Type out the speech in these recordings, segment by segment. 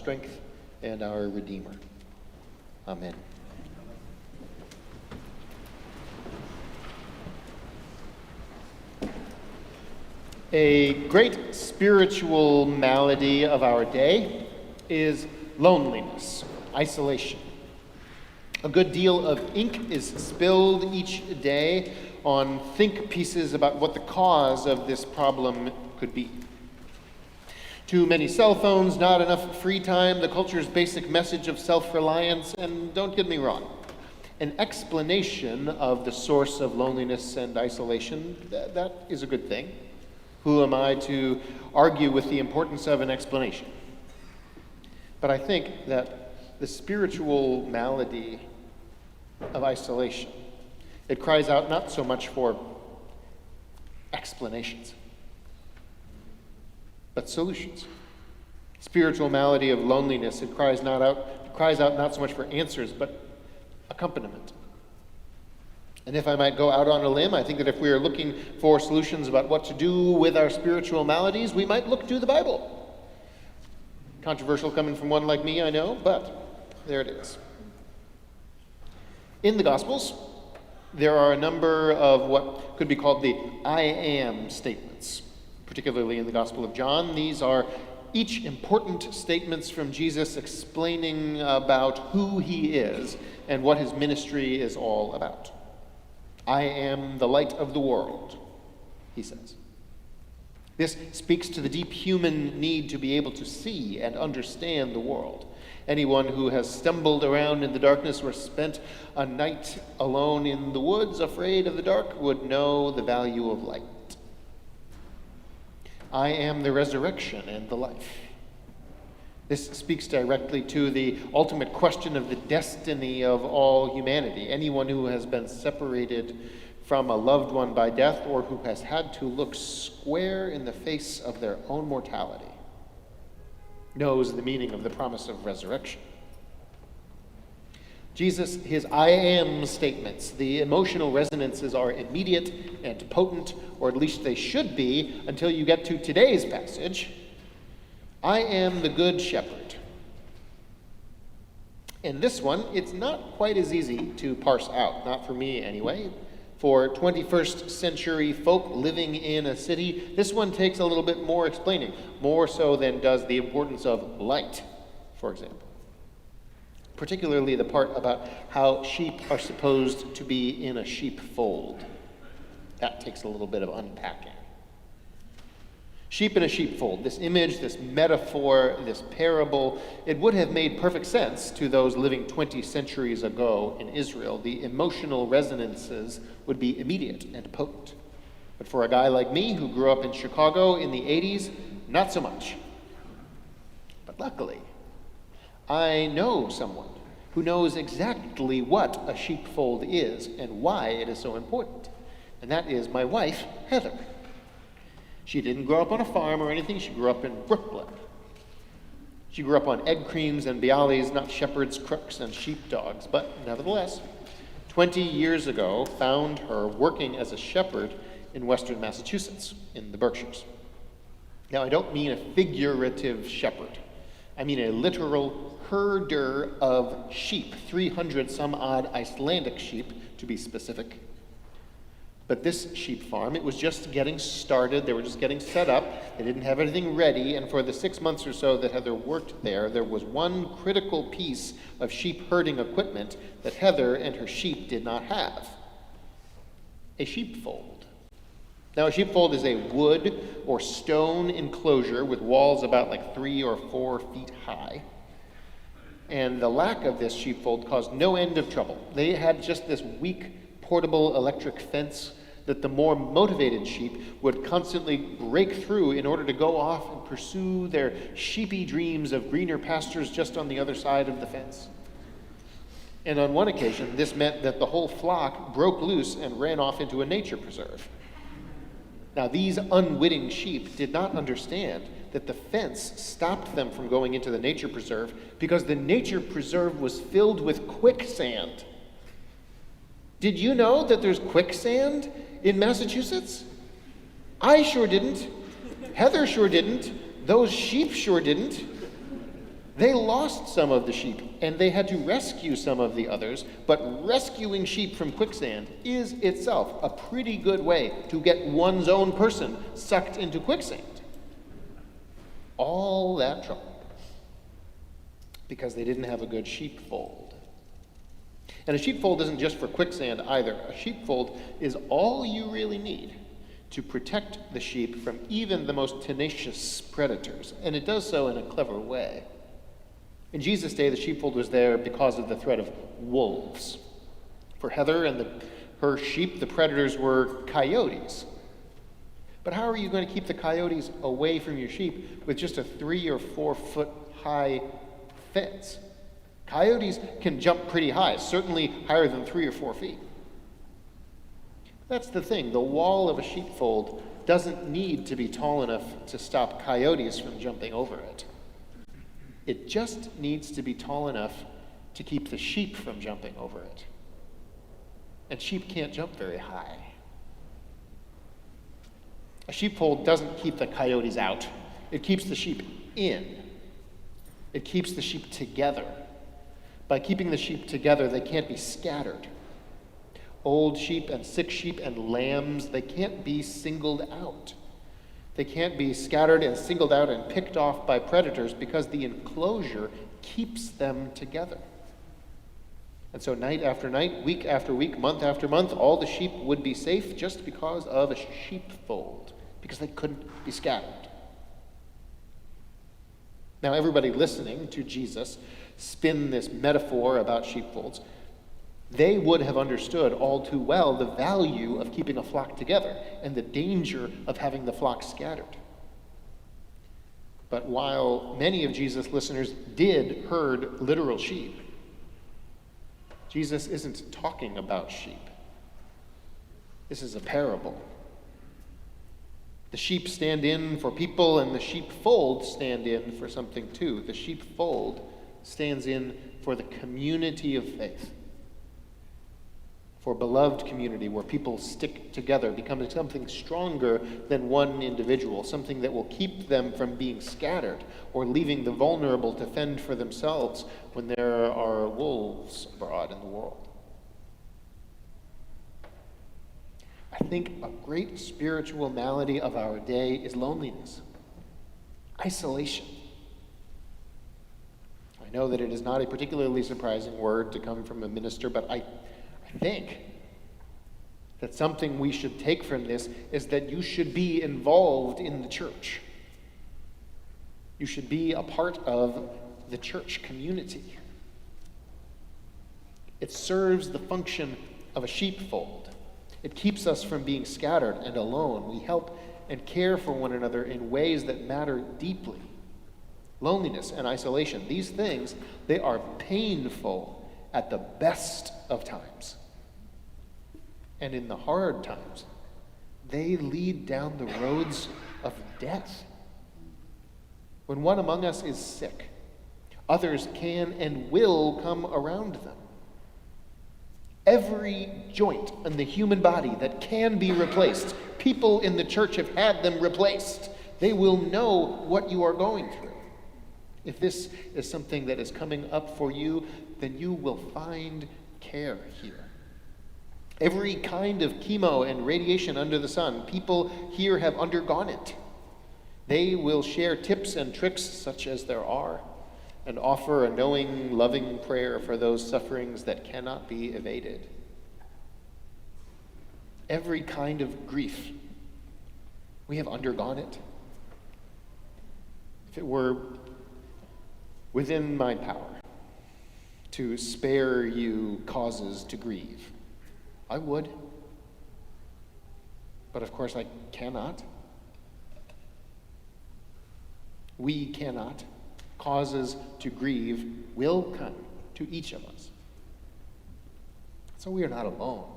strength and our Redeemer. Amen. A great spiritual malady of our day is loneliness, isolation. A good deal of ink is spilled each day on think pieces about what the cause of this problem could be. Too many cell phones, not enough free time, the culture's basic message of self-reliance, and don't get me wrong, an explanation of the source of loneliness and isolation, that is a good thing. Who am I to argue with the importance of an explanation? But I think that the spiritual malady of isolation, it cries out not so much for explanations, but solutions. Spiritual malady of loneliness, it cries out not so much for answers, but accompaniment. And if I might go out on a limb, I think that if we are looking for solutions about what to do with our spiritual maladies, we might look to the Bible. Controversial coming from one like me, I know, but there it is. In the Gospels, there are a number of what could be called the I am statements, particularly in the Gospel of John. These are each important statements from Jesus explaining about who he is and what his ministry is all about. I am the light of the world, he says. This speaks to the deep human need to be able to see and understand the world. Anyone who has stumbled around in the darkness or spent a night alone in the woods afraid of the dark would know the value of light. I am the resurrection and the life. This speaks directly to the ultimate question of the destiny of all humanity. Anyone who has been separated from a loved one by death or who has had to look square in the face of their own mortality knows the meaning of the promise of resurrection. Jesus, his I am statements, the emotional resonances are immediate and potent, or at least they should be until you get to today's passage. I am the good shepherd. And this one, it's not quite as easy to parse out, not for me anyway. For 21st century folk living in a city, this one takes a little bit more explaining, more so than does the importance of light, for example. Particularly the part about how sheep are supposed to be in a sheepfold. That takes a little bit of unpacking. Sheep in a sheepfold, this image, this metaphor, this parable, it would have made perfect sense to those living 20 centuries ago in Israel. The emotional resonances would be immediate and potent. But for a guy like me who grew up in Chicago in the 80s, not so much. But luckily, I know someone who knows exactly what a sheepfold is and why it is so important. And that is my wife, Heather. She didn't grow up on a farm or anything. She grew up in Brooklyn. She grew up on egg creams and Bialys, not shepherds, crooks, and sheepdogs. But nevertheless, 20 years ago, found her working as a shepherd in western Massachusetts, in the Berkshires. Now, I don't mean a figurative shepherd. I mean a literal herder of sheep, 300 some odd Icelandic sheep, to be specific. But this sheep farm, it was just getting started. They were just getting set up. They didn't have anything ready. And for the 6 months or so that Heather worked there was one critical piece of sheep herding equipment that Heather and her sheep did not have: a sheepfold. Now, a sheepfold is a wood or stone enclosure with walls about like 3 or 4 feet high. And the lack of this sheepfold caused no end of trouble. They had just this weak portable electric fence that the more motivated sheep would constantly break through in order to go off and pursue their sheepy dreams of greener pastures just on the other side of the fence. And on one occasion, this meant that the whole flock broke loose and ran off into a nature preserve. Now, these unwitting sheep did not understand that the fence stopped them from going into the nature preserve because the nature preserve was filled with quicksand. Did you know that there's quicksand in Massachusetts? I sure didn't. Heather sure didn't. Those sheep sure didn't. They lost some of the sheep, and they had to rescue some of the others, but rescuing sheep from quicksand is itself a pretty good way to get one's own person sucked into quicksand. All that trouble because they didn't have a good sheepfold. And a sheepfold isn't just for quicksand either. A sheepfold is all you really need to protect the sheep from even the most tenacious predators, and it does so in a clever way. In Jesus' day, the sheepfold was there because of the threat of wolves. For Heather and her sheep, the predators were coyotes. But how are you going to keep the coyotes away from your sheep with just a 3 or 4 foot high fence? Coyotes can jump pretty high, certainly higher than 3 or 4 feet. That's the thing. The wall of a sheepfold doesn't need to be tall enough to stop coyotes from jumping over it. It just needs to be tall enough to keep the sheep from jumping over it. And sheep can't jump very high. A sheepfold doesn't keep the coyotes out. It keeps the sheep in. It keeps the sheep together. By keeping the sheep together, they can't be scattered. Old sheep and sick sheep and lambs, they can't be singled out. They can't be scattered and singled out and picked off by predators because the enclosure keeps them together. And so night after night, week after week, month after month, all the sheep would be safe just because of a sheepfold, because they couldn't be scattered. Now, everybody listening to Jesus spin this metaphor about sheepfolds, they would have understood all too well the value of keeping a flock together and the danger of having the flock scattered. But while many of Jesus' listeners did herd literal sheep, Jesus isn't talking about sheep. This is a parable. The sheep stand in for people, and the sheepfold stand in for something too. The sheepfold stands in for the community of faith, for beloved community where people stick together, becoming something stronger than one individual, something that will keep them from being scattered or leaving the vulnerable to fend for themselves when there are wolves abroad in the world. I think a great spiritual malady of our day is loneliness, isolation. I know that it is not a particularly surprising word to come from a minister, but I think that something we should take from this is that you should be involved in the church. You should be a part of the church community. It serves the function of a sheepfold. It keeps us from being scattered and alone. We help and care for one another in ways that matter deeply. Loneliness and isolation, these things, they are painful at the best of times. And in the hard times, they lead down the roads of death. When one among us is sick, others can and will come around them. Every joint in the human body that can be replaced, people in the church have had them replaced. They will know what you are going through. If this is something that is coming up for you, then you will find care here. Every kind of chemo and radiation under the sun, people here have undergone it. They will share tips and tricks, such as there are, and offer a knowing, loving prayer for those sufferings that cannot be evaded. Every kind of grief, we have undergone it. If it were within my power to spare you causes to grieve, I would. But of course I cannot. We cannot. Causes to grieve will come to each of us. So we are not alone.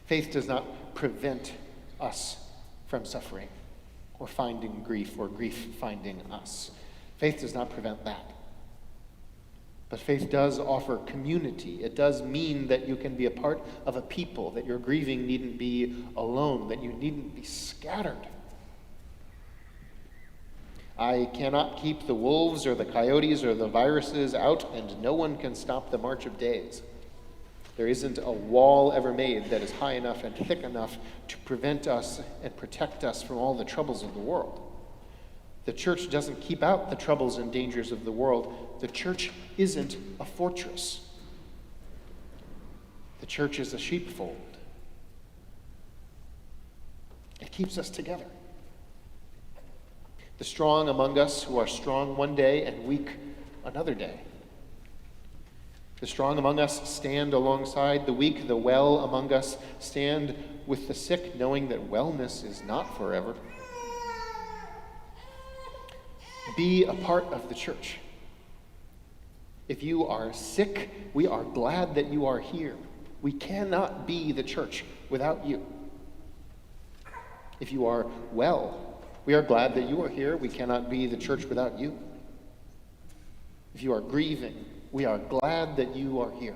Faith does not prevent us from suffering or finding grief or grief finding us. Faith does not prevent that. But faith does offer community. It does mean that you can be a part of a people, that your grieving needn't be alone, that you needn't be scattered. I cannot keep the wolves or the coyotes or the viruses out, and no one can stop the march of days. There isn't a wall ever made that is high enough and thick enough to prevent us and protect us from all the troubles of the world. The church doesn't keep out the troubles and dangers of the world. The church isn't a fortress. The church is a sheepfold. It keeps us together. The strong among us who are strong one day and weak another day. The strong among us stand alongside the weak. The well among us stand with the sick, knowing that wellness is not forever. Be a part of the church. If you are sick, we are glad that you are here. We cannot be the church without you. If you are well, we are glad that you are here. We cannot be the church without you. If you are grieving, we are glad that you are here.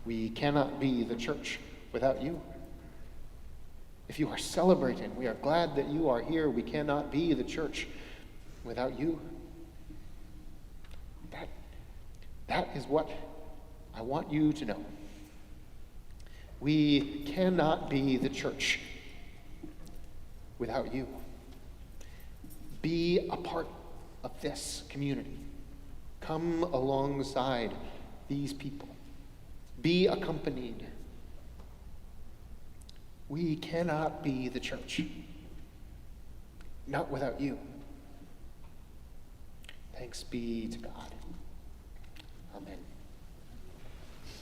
We cannot be the church without you. If you are celebrating, we are glad that you are here. We cannot be the church without you. That is what I want you to know. We cannot be the church without you. Be a part of this community. Come alongside these people. Be accompanied. We cannot be the church. Not without you. Thanks be to God. Amen.